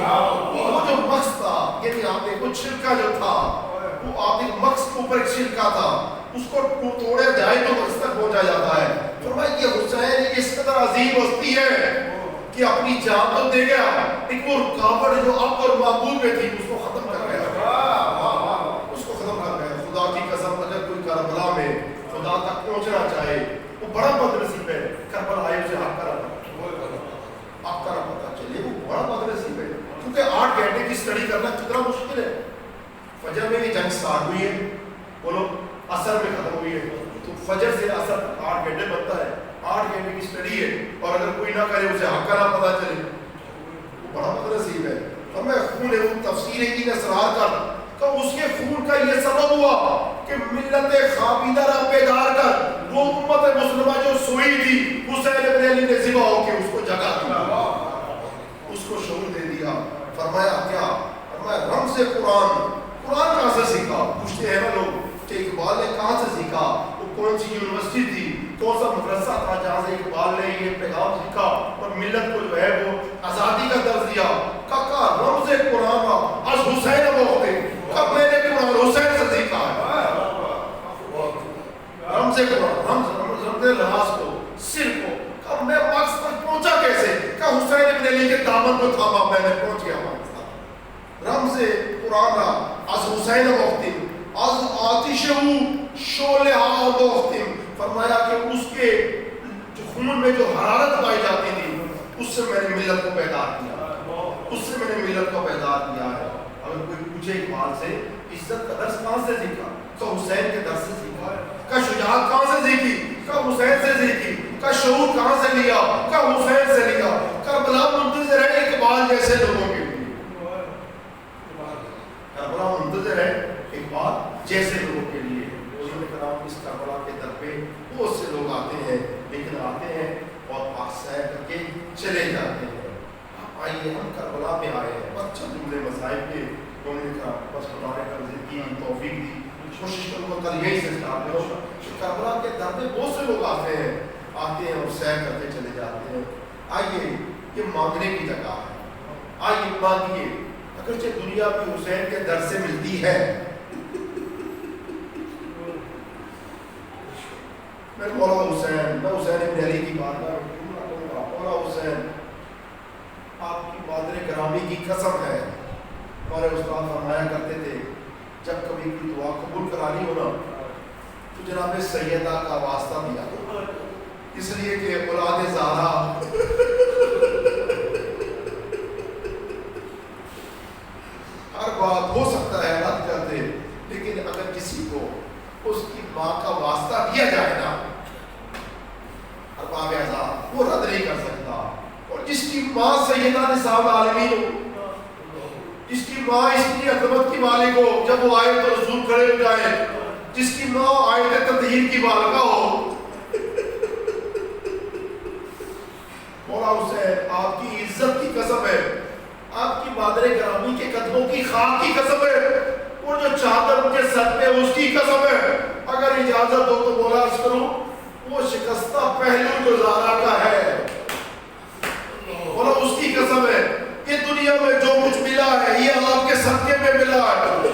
جو مقصد تھا, یعنی آپ دیکھو چھلکا جو تھا وہ آپ ایک مقصد کے اوپر ایک چھلکا تھا, اس کو توڑا جائے تو مقصد تک پہنچا جاتا ہے. فرمایا یہ حسین اس قدر عظیم ہستی ہے کہ اپنی جان تو دے گیا, ایک وہ رکاوٹ جو اب اور معبود میں تھی اس کو ختم کر گیا, اس کو ختم کر گیا. خدا کی قسم اگر کوئی کربلا میں خدا تک پہنچنا چاہے وہ بڑا بدنصیب ہے. کربلا آئے اسے آپ کا پتا چلے, وہ بڑا بدنصیب ہے, کیونکہ 8 گھنٹے کی اسٹڈی کرنا کتنا مشکل ہے. فجر میں بھی جنگ سٹارٹ ہوئی ہے, بولو اثر میں ختم ہوئی ہے, تو فجر سے اثر 8 گھنٹے بنتا ہے. 8 گھنٹے کی اسٹڈی ہے, اور اگر کوئی نہ کرے اسے حق کا نہ پتا چلے وہ بڑا بدنصیب ہے. اور میں خون ہے وہ تفسیر کی اسرار کر تو اس کے خون کا یہ سبب ہوا کہ ملت خوابیدہ را بیدار کر وہ امت مسلمہ جو سوئی تھی حسین ابن علی نے ذبح ہو کے اس کو جگا دیا, اس کو شعور دے دیا. فرمایا کیا؟ فرمایا رمز قرآن. قرآن کہاں سے سیکھا؟ پوچھتے ہیں نا لوگ کہ اقبال نے کہاں سے سیکھا, وہ کون سی یونیورسٹی تھی, کون سا مدرسہ تھا جہاں سے اقبال نے یہ پیغام سیکھا اور ملت کو جو ہے وہ آزادی کا درس دیا. کہا رمز قرآن از حسین موقع, کب میں نے قرآن حسین سے سیکھا ہے. رمز قرآن, رمز لحاظ کو, سر کو, کب میں مقصد پر پہنچا کیسے؟ کہ حسین ابن علی کے دامن کو تھاما, میں نے پہنچ گیا مقصد. رمز قرآن از حسین موقع از آتش شعلہ موقع. فرمایا کہ اس کے جو خون میں جو حرارت پائی جاتی تھی اس سے میں نے ملت کو بیدار کیا, اس سے میں نے ملت کو بیدار کیا ہے. اگر کوئی پوچھے اقبال سے عزت کا درس کہاں سے سیکھا, تو حسین کے درس سے سیکھا. کا شجاعت کہاں سے سیکھی, کا حسین سے سیکھی. کا شعور کہاں سے لیا, کا حسین سے لیا. کربلا منتظر ہے اقبال جیسے لوگوں کے لیے, کربلا منتظر ہے اقبال جیسے لوگوں کے لیے. اس کربلا کے در پہ بہت سے لوگ آتے ہیں, لیکن آتے ہیں اور پاک سیر کر کے چلے جاتے ہیں. آئیے ہم کربلا میں آئے ہیں, بس چند جملے مسائل کے انہوں نے کہا بس خدا نے قرض کی توفیق دی, کوشش کروں گا کل یہی سے اسٹارٹ کرو. کربلا کے در پہ بہت سے لوگ آتے ہیں اور سیر کر کے چلے جاتے ہیں. آئیے یہ مانگنے کی جگہ ہے, آئیے مانگیے. اگرچہ دنیا بھی حسین کے در سے ملتی ہے, میں مولا حسین, میں حسین ابن علی کی بات کروں گا. مولا حسین آپ کی مادر گرامی کی قسم ہے. ہمارے استاد فرمایا کرتے تھے جب کبھی کوئی دعا قبول کرانی ہو نا تو جناب سیدہ کا واسطہ دیا کرو, اس لیے کہ اولاد زہرا ہر بات ہو سکتا ہے رد کر دے, لیکن اگر کسی کو اس کی ماں کا واسطہ دیا جائے نا ارباب اعزاز وہ رد نہیں کر سکتا. اور جس کی ماں سیدہ نساء العالمین ہو, جس کی ماں اس کی عظمت کی مالک ہو, جب وہ آئے تو رسول کھڑے ہو جائے, جس کی ماں آئے تطہیر کی بالغہ ہو. مولا حسین آپ کی عزت کی قسم ہے, آپ کی مادر گرامی کے قدموں کی خاک کی قسم ہے, وہ جو چادر ان کے سر پہ اس کی قسم ہے. اگر اجازت ہو تو مولا عرض کروں وہ شکستہ پہلو جو زہرا کا ہے, مولا اس کی قسم ہے. یہ دنیا میں جو کچھ ملا ہے یہ آپ کے صدقے میں ملا ہے,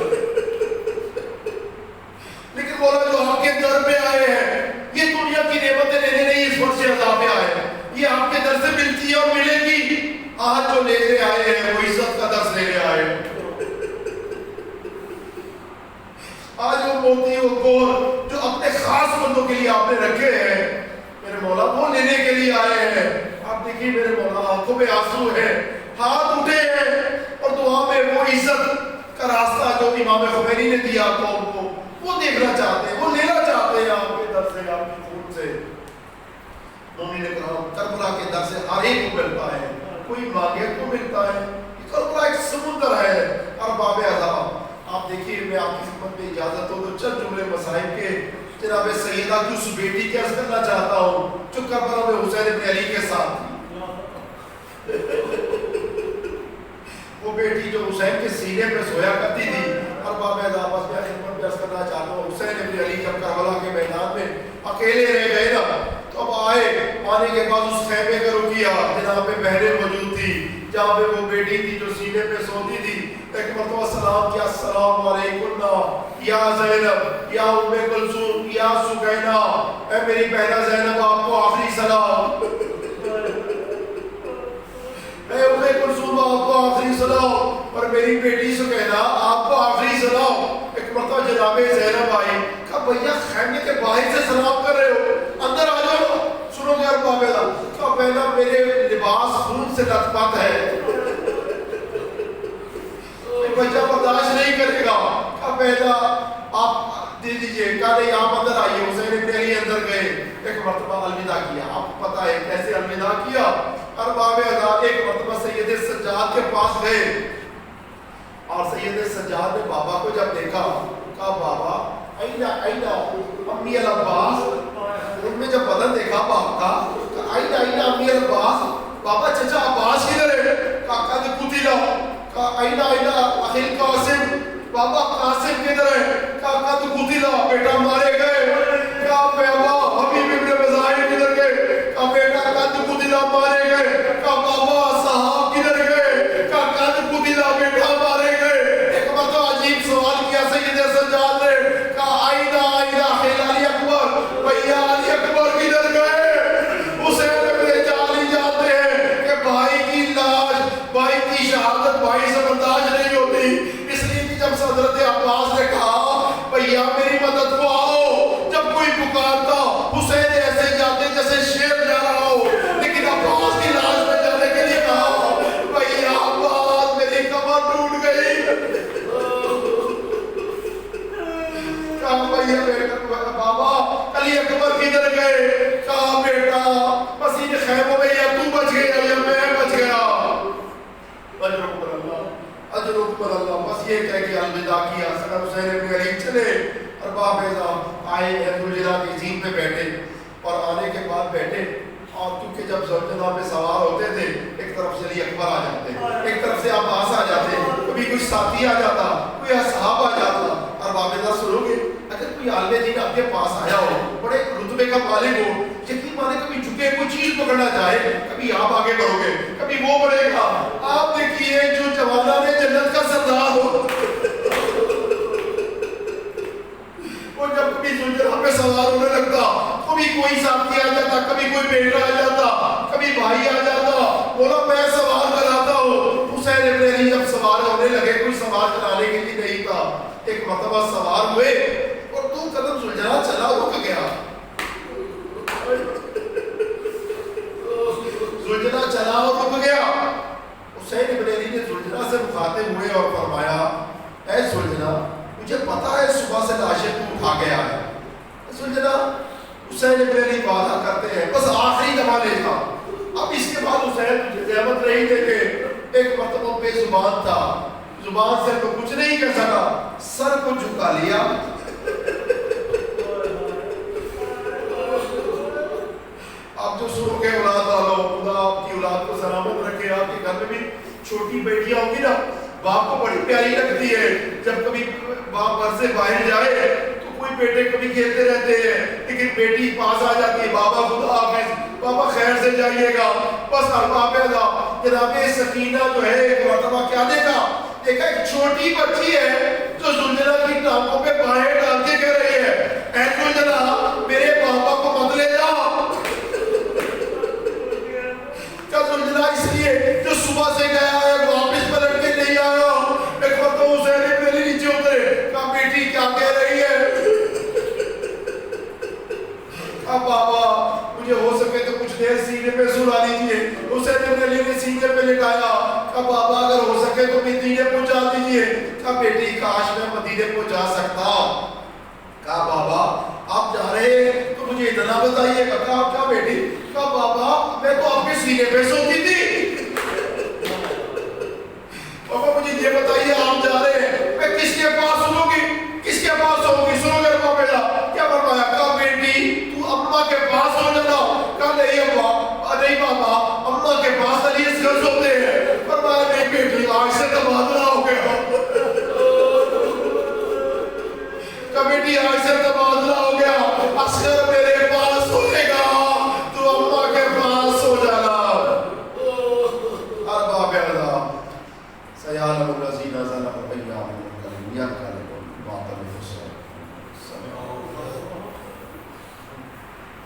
لیکن مولا جو آپ کے در پہ آئے ہیں یہ دنیا کی نعمتیں لینے نہیں, اس وقت سے عذاب پہ آئے ہیں. یہ آپ کے در سے ملتی ہے اور ملے گی. آج جو لینے آئے ہیں وہ عزت کا درس لینے آئے ہیں. آج وہ موتی وہ گور جو اپنے خاص بندوں کے لیے آپ نے رکھے ہیں میرے مولا وہ لینے کے لیے آئے ہیں. آپ دیکھیے میرے مولا آنکھوں میں آنسو ہے, ہاتھ اٹھے ہیں, اور دعا میں وہ عزت کا راستہ جو امام خمینی نے دیا قوم کو وہ دیکھنا چاہتے ہیں, وہ لینا چاہتے ہیں آپ کے در سے, آپ کی خون سے. مومن کرام کربلا کے در سے ہر ایک کو ملتا ہے, کوئی مانگے تو ملتا ہے. کربلا ایک سمندر ہے. ارباب عذاب آپ دیکھیے, میں آپ کی خدمت میں اجازت ہو تو چند جملے مسائل کے جناب سیدہ کی اس بیٹی کے عرض کرنا چاہتا ہوں جو کربلا میں حسین ابن علی کے ساتھ تھی. وہ بیٹی جو حسین کے سینے پہ سویا کرتی تھی. ارباب عذاب میں خدمت میں عرض کرنا چاہتا ہوں حسین ابن علی جب کربلا کے میدان میں اکیلے رہ گئے نا تو اب آئے, آنے کے بعد اس خیمے کا رکیا, جناب بہنیں موجود تھی, جہاں پہ وہ بیٹی تھی جو سینے پہ سوتی تھی، ایک مرتبہ سلام کیا، السلام علیکم یا زینب یا ام کلثوم یا سکینہ، اے میری بہنہ زینب آپ کو آخری سلام، اے ام کلثوم آپ کو آخری سلام، اور میری بیٹی سکینہ آپ کو آخری سلام۔ ایک مرتبہ جناب زینب آئی، کہا بھیا خیمے کے باہر سے سلام کر رہے ہو، اندر آ جاؤ، سنو گے ارباب دا، کہا پہلا میرے لباس خون سے لت پت ہے، بچہ برداشت نہیں کرے گا، کہا پہلا آپ دے دیجئے، کہا نہیں آپ اندر آئیے۔ حسین ابن علی اندر گئے، ایک مرتبہ الوداع کیا، آپ کو پتا ہے کیسے الوداع کیا، ارباب ادا ایک مرتبہ سید سجاد کے پاس گئے، اور سید سجاد نے بابا کو جب دیکھا، کہا بابا اینا امی العباس، ان میں جب بدن دیکھا باپ کا، کہا اینا امی العباس، بابا چچا عباس کدھر ہے، کہا قد قتل، کہا اینا اخی قاسم، بابا قاسم کدھر ہے، کہا قد قتل، بیٹا مارے گئے، کہا بابا حبیب ابن مظاہر کدھر گئے، کہا بیٹا قد قتل مارے گئے، کہا بابا صحاب کدھر گئے، کہا قد قتل بیٹا مارے گئے۔ ایک مرتبہ عجیب سوال کیا سید سجاد نے، کہا اینا خیل علی اکبر، بھیا علی اکبر کدھر گئے؟ حسین ابن علی جاتے ہیں کہ بھائی کی لاش، بھائی کی شہادت بھائی سے برداشت نہیں ہوتی، اس لیے کہ جب حضرت عباس نے کہا بھیا میری مدد کو آؤ، جب کوئی پکارتا حسین ایسے جاتے جیسے شیر جا رہا ہو، لیکن عباس کی لاش میں جانے کے لیے کہا بھیا عباس میری کمر ٹوٹ گئی، کہا بھیا بابا علی اکبر کدھر گئے، کہا بیٹا بس ان خیموں میں یا تو بچ گیا یا میں بچ گیا، اجرک پر اللہ، اجرک پر اللہ، بس یہ کہہ کے الوداع کیا۔ سر حسین ابن علی چلے، ارباب اعظام آئے عبدالجلال کی زین پہ بیٹھے، اور آنے کے بعد بیٹھے، اور کیونکہ جب زوجنا پہ سوار ہوتے تھے ایک طرف سے علی اکبر آ جاتے، ایک طرف سے عباس آ جاتے، کبھی کوئی ساتھی آ جاتا، کوئی اصحاب آ جاتا۔ ارباب اعظام سنو گے، اگر کوئی عالم دین آپ کے پاس آیا ہو، بڑے رتبے کا مالک ہو، یقین مانے کبھی جھکے کوئی چیز پکڑنا چاہے، کبھی آپ آگے بڑھو گے، کبھی وہ بڑھے گا۔ آپ دیکھیے جو جوانا نے جنت کا سردار ہو، وہ جب کبھی زلجرہ پہ سوار ہونے لگتا، کبھی کوئی ساتھی آ جاتا، کبھی کوئی بیٹا آ جاتا، کبھی بھائی آ جاتا، بولا میں سوار کراتا ہوں۔ حسین ابن علی جب سوار ہونے لگے، کوئی سوار کرانے کے لیے نہیں تھا، ایک مرتبہ سوار ہوئے اور 2 قدم زلجرہ چلا، رک گیا، زلجرہ چلا اور رک گیا۔ حسین ابن علی نے زلجرہ سے مخاطب ہوئے اور فرمایا اے زلجرہ مجھے پتا ہے صبح سے لاشیں تو اٹھا گیا ہے۔ زلجرہ حسین ابن علی وعدہ کرتے ہیں بس آخری دفعہ لے تھا، اب اس کے بعد حسین زحمت نہیں دیتے، ایک مرتبہ بے زبان تھا، زبان سے تو کچھ نہیں کہہ سکا، سر کو جھکا لیا، آپ جو سنو کے اولاد والو، خدا آپ کی اولاد کو سلامت رکھے، آپ کے گھر میں بھی چھوٹی بیٹیاں ہوں گی نا، باپ کو بڑی پیاری لگتی ہے، جب کبھی باپ گھر سے باہر جائے تو کوئی بیٹے کبھی کھیلتے رہتے ہیں، لیکن بیٹی پاس آ جاتی ہے، بابا خدا حافظ، بابا خیر سے جائیے گا، بس ارباب اعظام جناب سکینہ جو ہے ایک مرتبہ کیا دیکھا ایک چھوٹی بچی ہے جو زلجرہ کی ٹانگوں پہ بائیں ڈال کے کہہ رہی ہے اے زلجرہ میرے بابا کو مت لے جاؤ۔ کیا زلجرہ اس لیے جو صبح سے گیا ہے واپس پلٹ کے نہیں آیا؟ ایک وقت تو حسین ابن علی نیچے اترے، کہا بیٹی کیا کہہ رہی ہے؟ کہا بابا مجھے ہو سکے تو کچھ دیر سینے پہ سلا لیجیے۔ حسین ابن علی نے سینے پہ لٹایا، کہا بابا اگر ہو سکے تو مدینے پہنچا دیجیے۔ کہا بیٹی کاش میں مدینے پہنچا سکتا۔ کہا بابا آپ جا رہے تو مجھے اتنا بتائیے گا۔ کہا کیا بیٹی؟ کہا بابا میں تو آپ کے سینے پہ سوتی تھی، بابا مجھے یہ بتائیے آپ جا رہے ہیں میں کس کے پاس سنوں گی، کس کے پاس سنوں گی؟ سنو میرے کو بیٹا کیا فرمایا؟ کہا بیٹی تو اماں کے پاس ہو جانا۔ کہا نہیں ابا، نہیں بابا اماں کے پاس علی اصغر سوتے ہیں۔ فرمایا نہیں بیٹی آج سے تبادلہ ہو گیا،